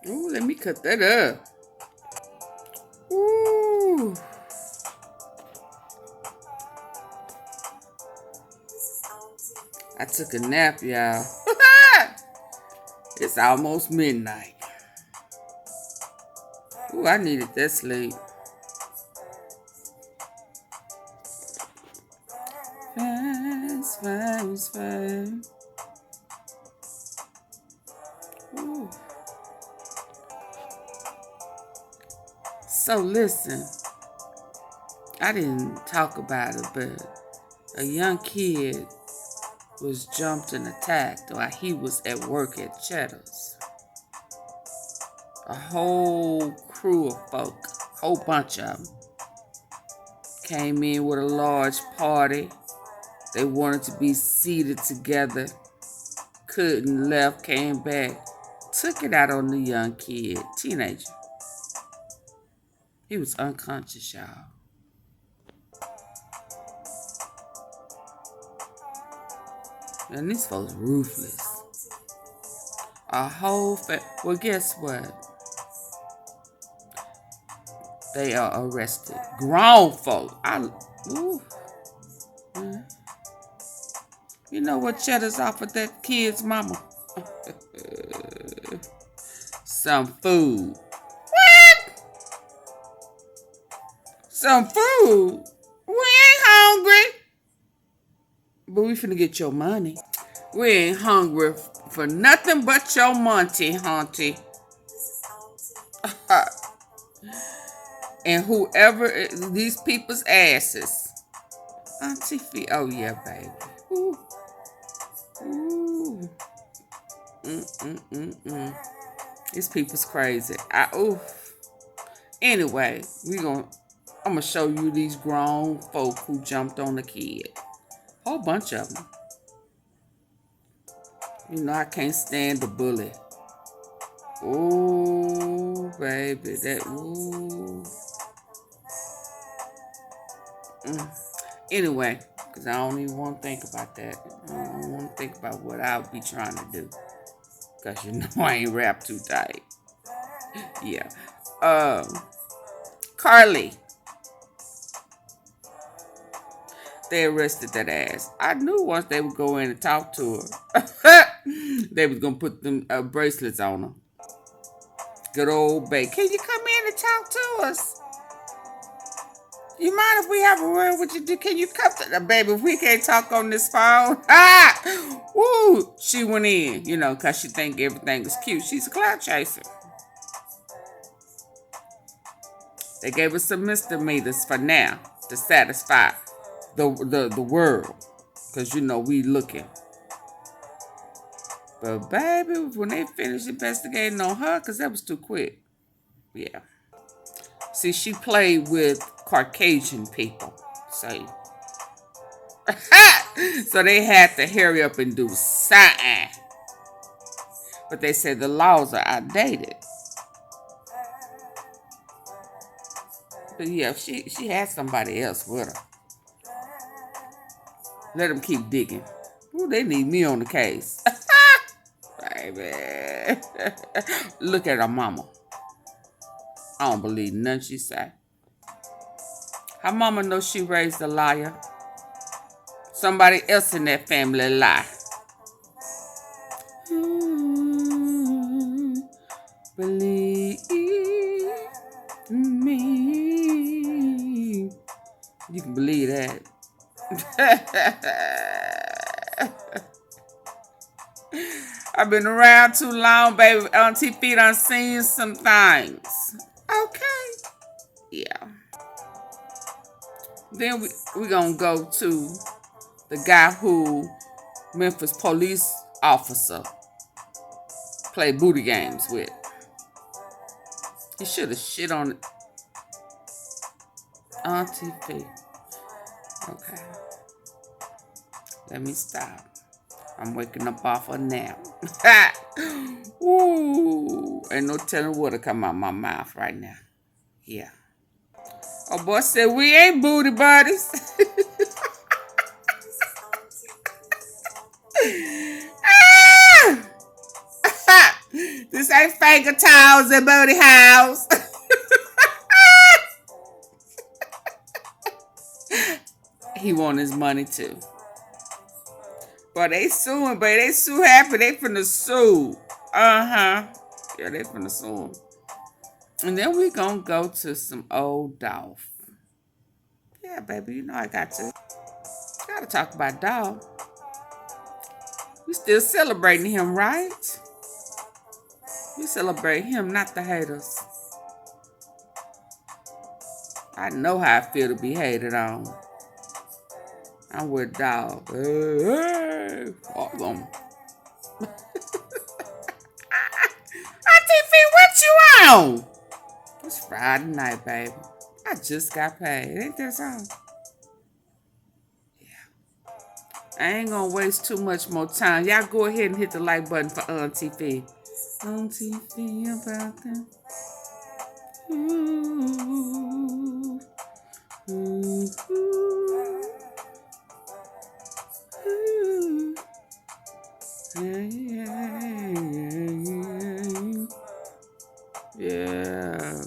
Ooh, let me cut that up. Ooh. I took a nap, y'all. It's almost midnight. Ooh, I needed that sleep. Fast. Ooh. So listen, I didn't talk about it, but a young kid was jumped and attacked while he was at work at Cheddar's. A whole crew of folk, whole bunch of them, came in with a large party. They wanted to be seated together, couldn't, left, came back, took it out on the young kid, teenager. He was unconscious, y'all. And these folks ruthless. A whole well, guess what? They are arrested. Grown folk. Ooh. You know what Cheddar's offered that kid's mama? Some food. What? Some food? We ain't hungry. But we finna get your money. We ain't hungry for nothing but your money, hunty. And whoever these people's asses. Auntie Fee. Oh yeah, baby. Ooh. Ooh. These people's crazy. Anyway, I'm gonna show you these grown folk who jumped on the kid. Whole bunch of them. You know I can't stand the bully. Ooh, baby, that ooh. Anyway, because I don't even want to think about that. I don't want to think about what I would be trying to do. Because you know I ain't wrapped too tight. Yeah. Carlee. They arrested that ass. I knew once they would go in and talk to her, they was going to put them bracelets on her. Good old babe. Can you come in and talk to us? You mind if we have a word with you? Can you come to the baby? If we can't talk on this phone. Woo! She went in, you know, because she think everything was cute. She's a cloud chaser. They gave us some misdemeanors for now to satisfy the world. Because, you know, we looking. But, baby, when they finished investigating on her, because that was too quick. Yeah. See, she played with Caucasian people. So they had to hurry up and do something. But they said the laws are outdated. But yeah, she had somebody else with her. Let them keep digging. Ooh, they need me on the case. Baby. Look at her mama. I don't believe nothing she say. Her mama knows she raised a liar. Somebody else in that family lie. Believe me. You can believe that. I've been around too long, baby. Auntie Fee done seen some things. Okay. Yeah. Then we gonna go to the guy who Memphis police officer played booty games with. He should have shit on it. Auntie Fee. Okay. Let me stop. I'm waking up off a nap. Ooh. Ain't no telling what'll come out my mouth right now. Yeah. Oh, boy said we ain't booty buddies. This ain't finger towels and booty house. He want his money too. But they suing, but they sue happy. They finna sue. Uh-huh. Yeah, they finna sue him. And then we gonna go to some old Dolph. Yeah, baby, you know I got to. Gotta talk about Dolph. We still celebrating him, right? We celebrate him, not the haters. I know how I feel to be hated on. I'm with Dolph. Hey, fuck 'em. TV, what you on? It's Friday night, baby. I just got paid. Ain't that something? Yeah. I ain't gonna waste too much more time. Y'all go ahead and hit the like button for TV. TV about them. Ooh. Ooh. Ooh. Yeah.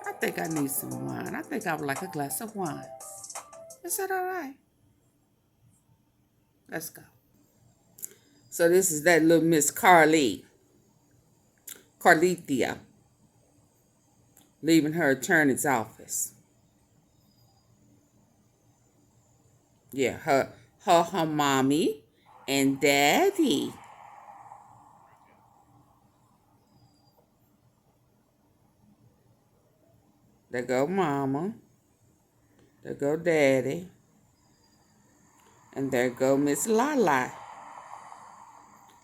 I think I need some wine. I think I would like a glass of wine. Is that all right? Let's go. So this is that little Miss Carlee. Carlethia. Leaving her attorney's office. Yeah, her mommy and daddy. There go mama. There go daddy. And there go Miss Lala.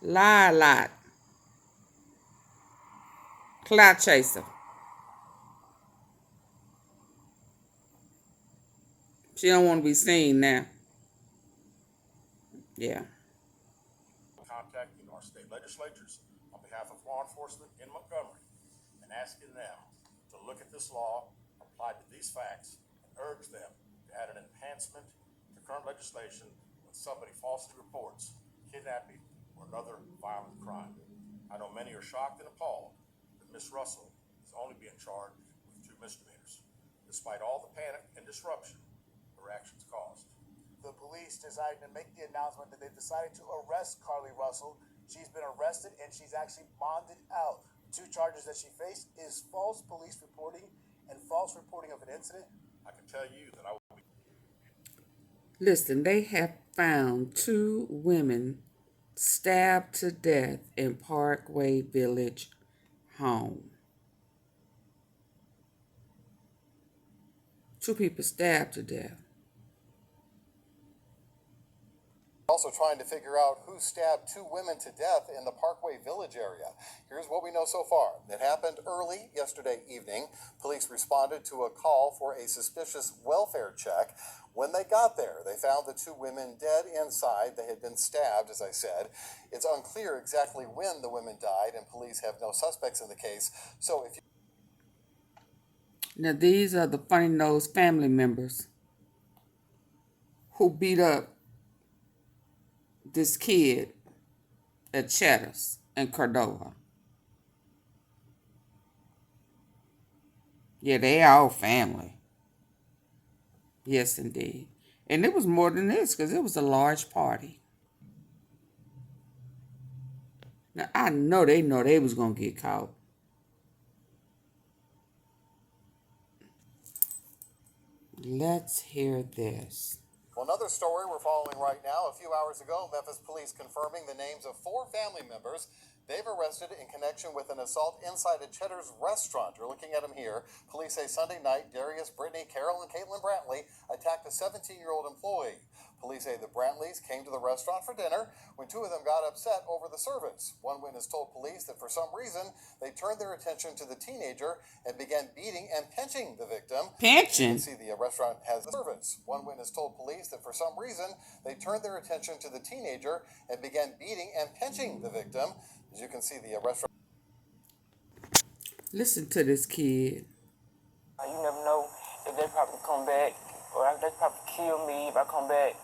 Lala. Cloud chaser. She don't want to be seen now. Yeah. Contacting our state legislatures on behalf of law enforcement in Montgomery and asking them to look at this law, apply to these facts, and urge them to add an enhancement to current legislation when somebody falsely reports kidnapping or another violent crime. I know many are shocked and appalled that Ms. Russell is only being charged with 2 misdemeanors, despite all the panic and disruption her actions caused. The police decided to make the announcement that they've decided to arrest Carlee Russell. She's been arrested and she's actually bonded out. 2 charges that she faced is false police reporting and false reporting of an incident. I can tell you that I will be... Listen, they have found 2 women stabbed to death in Parkway Village home. 2 people stabbed to death. Also trying to figure out who stabbed 2 women to death in the Parkway Village area. Here's what we know so far. It happened early yesterday evening. Police responded to a call for a suspicious welfare check. When they got there, they found the 2 women dead inside. They had been stabbed, as I said. It's unclear exactly when the women died, and police have no suspects in the case. So if you... Now, these are the funny-nosed family members who beat up this kid at Cheddar's in Cordova. Yeah, they all family. Yes, indeed. And it was more than this because it was a large party. Now, I know they was going to get caught. Let's hear this. Well, another story we're following right now. A few hours ago, Memphis police confirming the names of 4 family members they've arrested in connection with an assault inside a Cheddar's restaurant. You're looking at them here. Police say Sunday night, Darius, Brittany, Carol, and Caitlin Brantley attacked a 17-year-old employee. Police say the Brantleys came to the restaurant for dinner when 2 of them got upset over the service. One witness told police that for some reason, they turned their attention to the teenager and began beating and pinching the victim. Pinching? You can see the restaurant has the service. One witness told police that for some reason, they turned their attention to the teenager and began beating and pinching the victim. As you can see, the restaurant... Listen to this kid. You never know if they probably come back or if they probably kill me if I come back.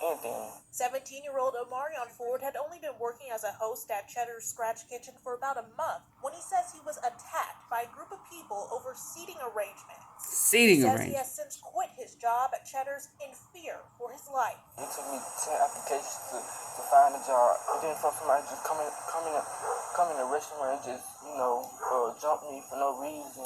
anything. 17-year-old Omarion Ford had only been working as a host at Cheddar's Scratch Kitchen for about a month when he says he was attacked by a group of people over seating arrangements. He says he has since quit his job at Cheddar's in fear for his life. It took me 10 applications to find a job. And then for somebody just come in the restaurant and just, jump me for no reason.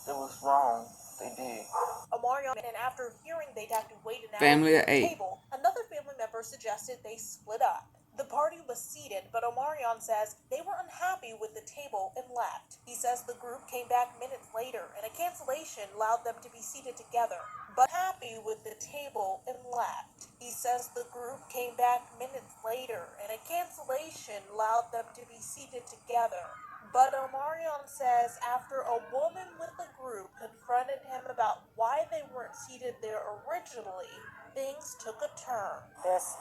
It was wrong. They did. Omarion, and after hearing they'd have to wait an hour Family of at the 8. table, another family member suggested they split up. The party was seated, but Omarion says they were unhappy with the table and left. He says the group came back minutes later, and a cancellation allowed them to be seated together. But happy with the table and left. He says the group came back minutes later, and a cancellation allowed them to be seated together. But Omarion says after a woman with the group confronted him about why they weren't seated there originally, things took a turn. That's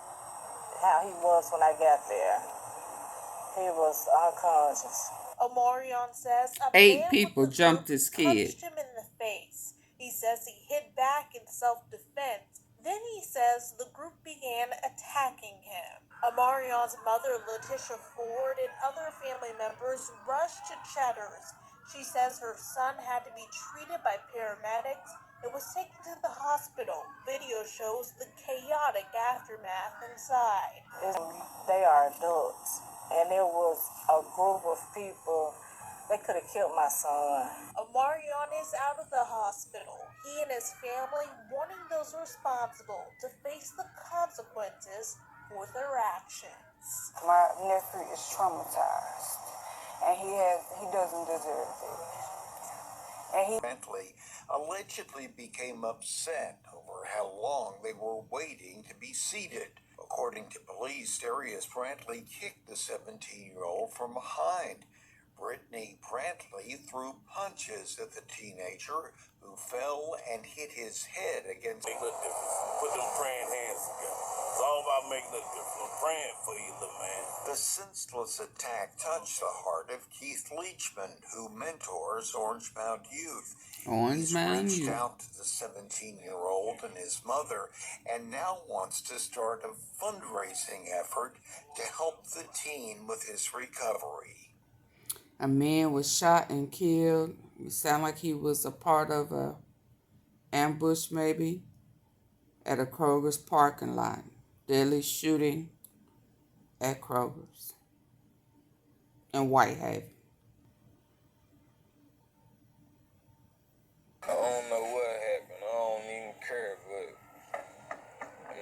how he was when I got there. He was unconscious. Omarion says a 8 man people with the jumped group his kid. punched him in the face. He says he hit back in self-defense. Then he says the group began attacking him. Omarion's mother, Letitia Ford, and other family members rushed to Cheddar's. She says her son had to be treated by paramedics and was taken to the hospital. Video shows the chaotic aftermath inside. They are adults, and there was a group of people. They could have killed my son. Omarion is out of the hospital. He and his family wanting those responsible to face the consequences for their actions. My nephew is traumatized, and he doesn't deserve it. And he allegedly became upset over how long they were waiting to be seated. According to police, Darius Brantley kicked the 17-year-old from behind. Brittany Brantley threw punches at the teenager, who fell and hit his head against... Make a difference. Put them praying hands together. It's all about making a difference. I'm praying for you, little man. The senseless attack touched the heart of Keith Leachman, who mentors Orange-Bound Youth. He's reached out to the 17-year-old and his mother, and now wants to start a fundraising effort to help the teen with his recovery. A man was shot and killed. It sounded like he was a part of a ambush maybe at a Kroger's parking lot. Deadly shooting at Kroger's in Whitehaven. I don't know what happened. I don't even care, but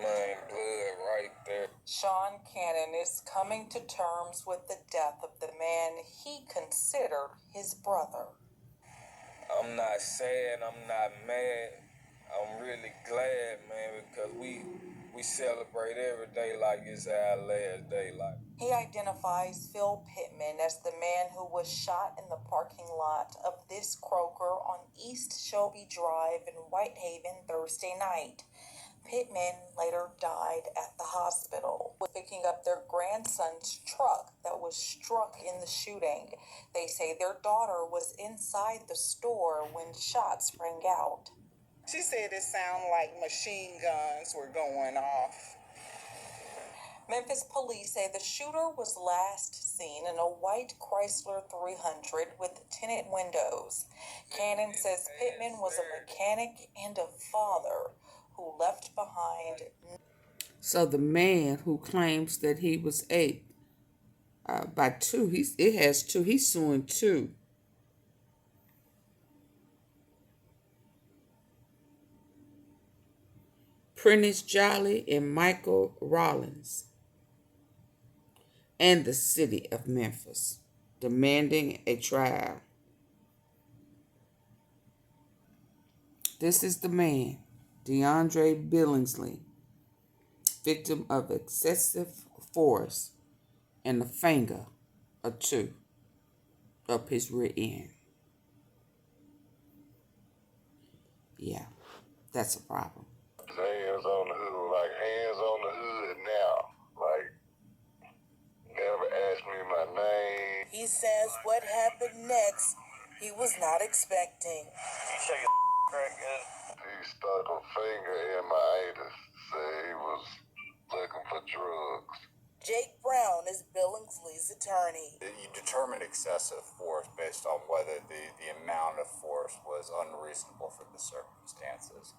my blood right there. Sean Cannon is coming to terms with the death of the man he considered his brother. I'm not sad, I'm not mad. I'm really glad, man, because we celebrate every day like it's our last day. He identifies Phil Pittman as the man who was shot in the parking lot of this Kroger on East Shelby Drive in Whitehaven Thursday night. Pittman later died at the hospital, picking up their grandson's truck that was struck in the shooting. They say their daughter was inside the store when shots rang out. She said it sounded like machine guns were going off. Memphis police say the shooter was last seen in a white Chrysler 300 with tinted windows. Cannon says Pittman was a mechanic and a father who left behind. So the man who claims that he was aped by 2, it has 2. He's suing 2. Prentice Jolly and Michael Rollins, and the city of Memphis, demanding a trial. This is the man, DeAndre Billingsley, victim of excessive force and the finger or 2 up his rear end. Yeah, that's a problem. Hands on the hood, like hands on the hood now. Like, never asked me my name. He says what happened next he was not expecting. You shake your crack good. He stuck a finger in my anus. Say he was looking for drugs. Jake Brown is Billingsley's attorney. You determine excessive force based on whether the amount of force was unreasonable for the circumstances.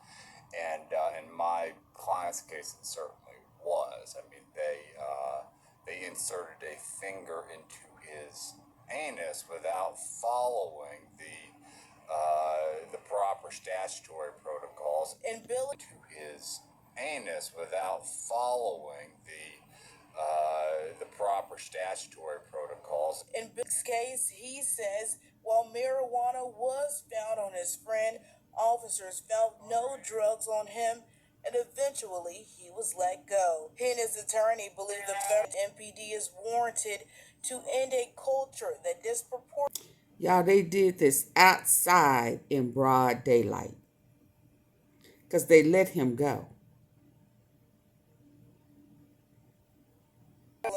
And in my client's case, it certainly was. I mean, they inserted a finger into his anus without following the proper statutory protocols. And Bill to his anus without following the proper statutory protocols. In Bill's case, he says while marijuana was found on his friend, officers found no drugs on him, and eventually he was let go. He and his attorney believe the federal MPD is warranted to end a culture that disproportionately. Y'all, they did this outside in broad daylight because they let him go.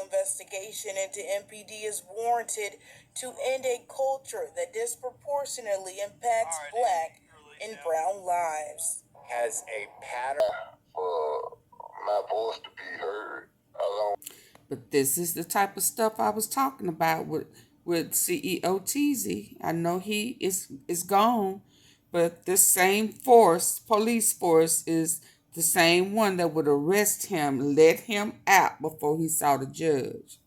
Investigation into MPD is warranted to end a culture that disproportionately impacts black and brown lives. Has a pattern For my voice to be heard. But this is the type of stuff I was talking about with CEOTEEZY. I know he is gone, but this same force, police force, is the same one that would arrest him, let him out before he saw the judge.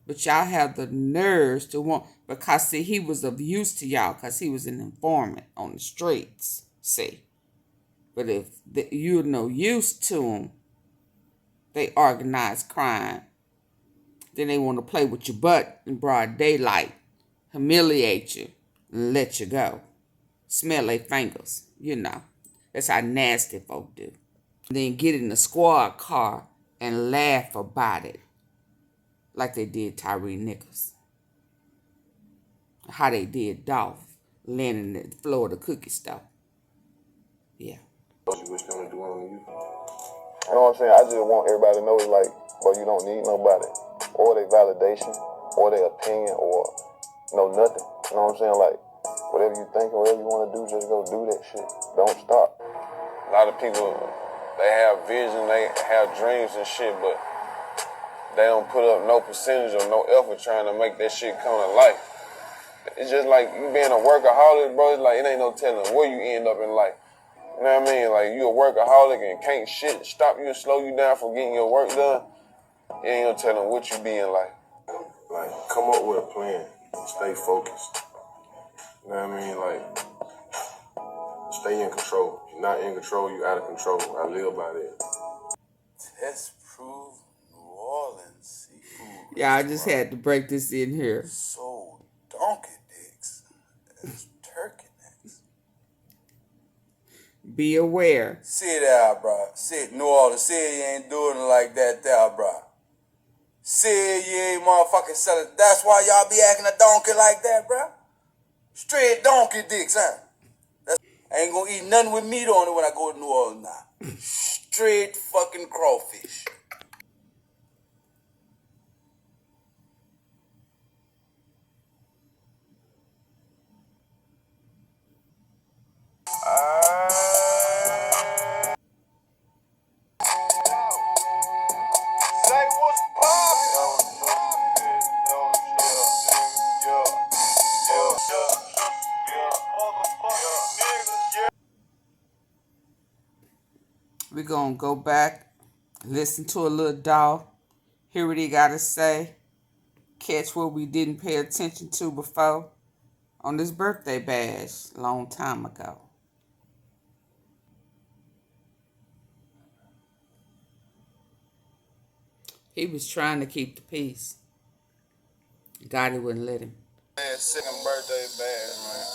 But y'all have the nerves to want, because see, he was of use to y'all because he was an informant on the streets, see. But if you're no use to them, they organize crime. Then they want to play with your butt in broad daylight, humiliate you, and let you go. Smell their fingers, you know. That's how nasty folk do. Then get in the squad car and laugh about it, like they did Tyree Nichols. How they did Dolph, landing at the floor of the cookie store. Yeah. You wish them to do on you? You know what I'm saying? I just want everybody to know, like, bro, you don't need nobody, or their validation, or their opinion, or nothing. You know what I'm saying? Like, whatever you think or whatever you want to do, just go do that shit. Don't stop. A lot of people, they have vision, they have dreams and shit, but they don't put up no percentage or no effort trying to make that shit come to life. It's just like you being a workaholic, bro. It's like it ain't no telling where you end up in life. You know what I mean? Like, you a workaholic and can't shit stop you and slow you down from getting your work done. You ain't no telling what you be in life. Like, come up with a plan. Stay focused. You know what I mean? Like, stay in control. If you're not in control, you out of control. I live by that. Test proof New Orleans seafood. Yeah, I just had to break this in here. So donkey dicks as turkey necks. Be aware. Sit out, bro. Sit New Orleans. Sit you ain't doing it like that there, bro. Sit you ain't motherfucking selling. That's why y'all be acting a donkey like that, bro. Straight donkey dicks, huh? I ain't gonna eat nothing with meat on it when I go to New Orleans now. Straight fucking crawfish. We're going to go back, listen to a little Dolph, hear what he got to say, catch what we didn't pay attention to before on this birthday bash a long time ago. He was trying to keep the peace. God, he wouldn't let him. Second birthday bash, man.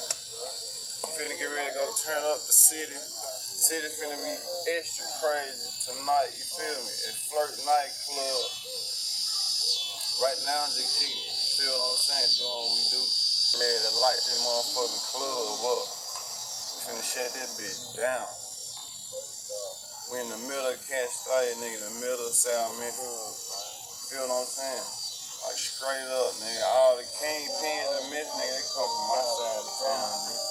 Finna get ready to go turn up the city. City finna be extra crazy tonight, you feel me? At Flirt Nightclub. Right now, just keep, feel what I'm saying, doing what we do. Ready to light this motherfucking club up. We finna shut this bitch down. We in the middle of Kent State, nigga, in the middle of South Memphis. Feel what I'm saying? Like straight up, nigga. All the kingpins in Memphis, nigga, they come from my side of town, nigga.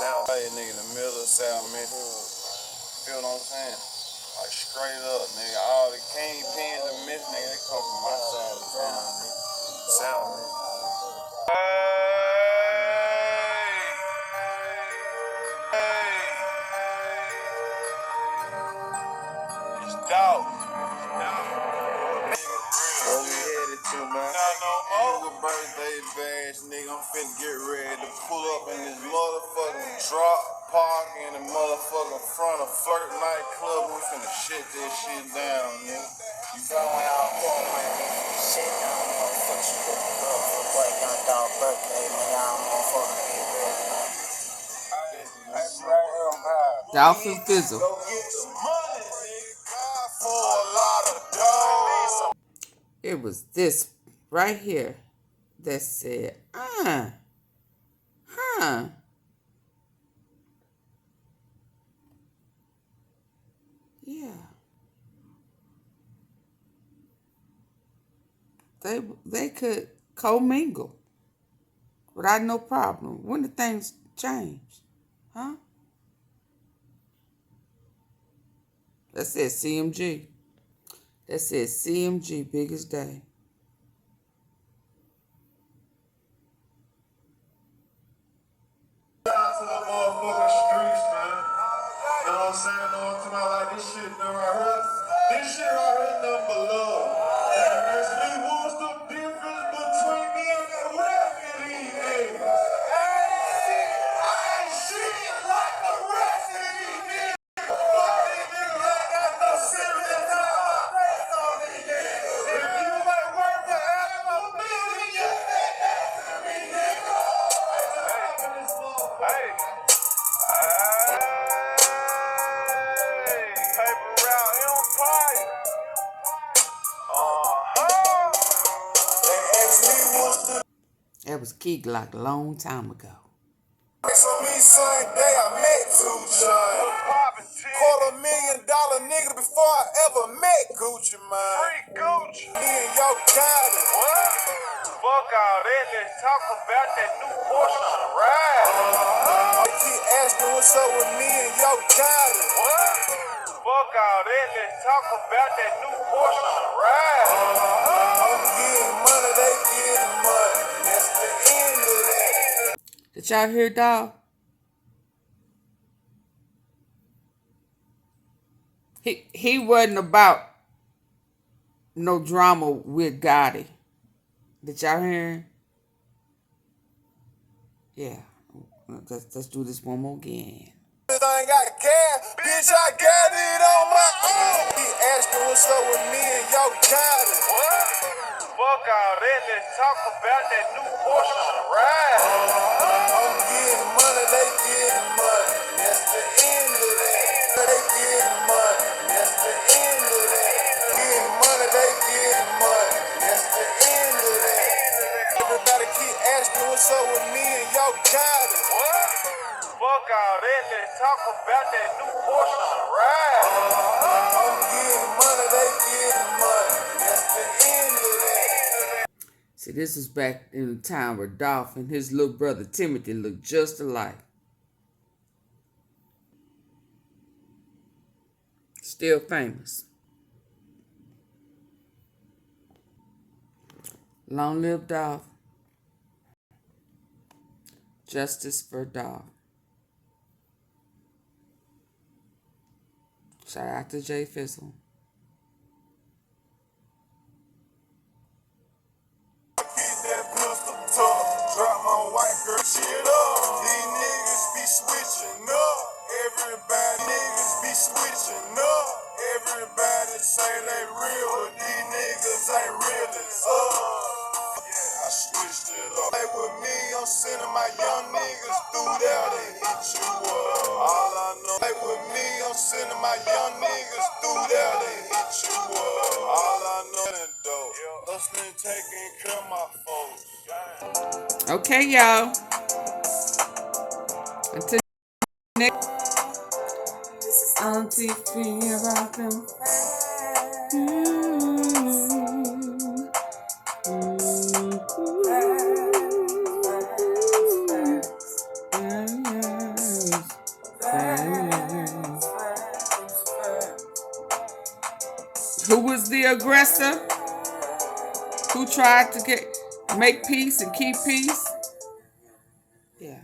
South Bay, nigga, in the middle of South Memphis. Feel what I'm saying? Like Like straight up, nigga. All the kingpins and myths, nigga, they come from my side of town, nigga. South, nigga. It's Dolph. Where we headed to, man? Nigga birthday bash, nigga. I'm finna get ready to pull up in this motherfucking drop park in the motherfucking front of Flirt nightclub. We finna shit this shit down, nigga. You feel me? Shit down, motherfuckers. For YoungDolph birthday, man. Y'all motherfuckers get ready. Dolph and Fizzle. It was this right here that said, yeah. They could commingle without no problem. When did things change? Huh? That said CMG. That said CMG, biggest day. Shout out to the motherfucking streets, man. You know what I'm saying? No one talking like this shit done right here. This shit right here nothing but love. And ask me what's the difference between me and the rest of these niggas. I ain't shit like the rest of these niggas. Fuck these niggas, I got no serious time. I face on these niggas. If you ain't worth the half a million, you say that to me, nigga. Hey. Paper route empire. They asked me what's the That was KEYGLOCK a long time ago. so me same day I met 2SISTAS. $250,000 nigga before I ever met Gucci, man. Free Gucci. Me and YOGOTTI. What? Fuck all that. Let's talk about that new Porsche on the ride. They keep asking what's up with me and YOGOTTI. What? Fuck all that. Let's talk about that new Porsche on the ride. I'm getting money, they getting money. That's the end of that. Did y'all hear, dog? He wasn't about no drama with Gotti. Did y'all hear him? Yeah. Let's do this one more again. I ain't got cash, bitch, I got it on my own. He asking what's up with me and YOGOTTI. What? Fuck all that, let's talk about that new Porsche on the ride. I'm getting money, they getting money. That's the end of that. They getting money. That's the end of that. Getting money, they getting money. That's the end of that. Everybody keep asking what's up with me and YOGOTTI. What? Fuck all that, let's talk about that new Porsche on the ride. I'm getting money, they getting money. That's the end of that. See, this is back in the time where Dolph and his little brother Timothy looked just alike. Still famous. Long live Dolph. Justice for Dolph. Shout out to Jay Fizzle. Drop my white girl shit up. These niggas be switching up. Everybody niggas be switching up. Everybody say they real, but these niggas ain't real as up. Yeah, I switched it up. Play with me, I'm sending my young niggas through there to hit you up. All I know, play with me, I'm sending my young niggas through there to hit you up. All I know is dope. Hustling, taking care of my folks. Okay, y'all. Until next. This is Auntie Fee about them. was the aggressor who tried to make peace and keep peace. Yeah.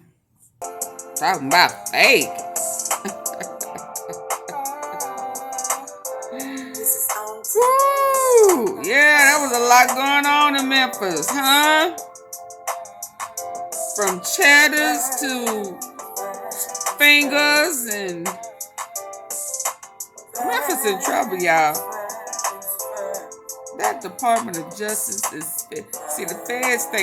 Talking about fake. Woo! Yeah, there was a lot going on in Memphis, huh? From cheddars to fingers, and Memphis in trouble, y'all. That Department of Justice is, see, the feds think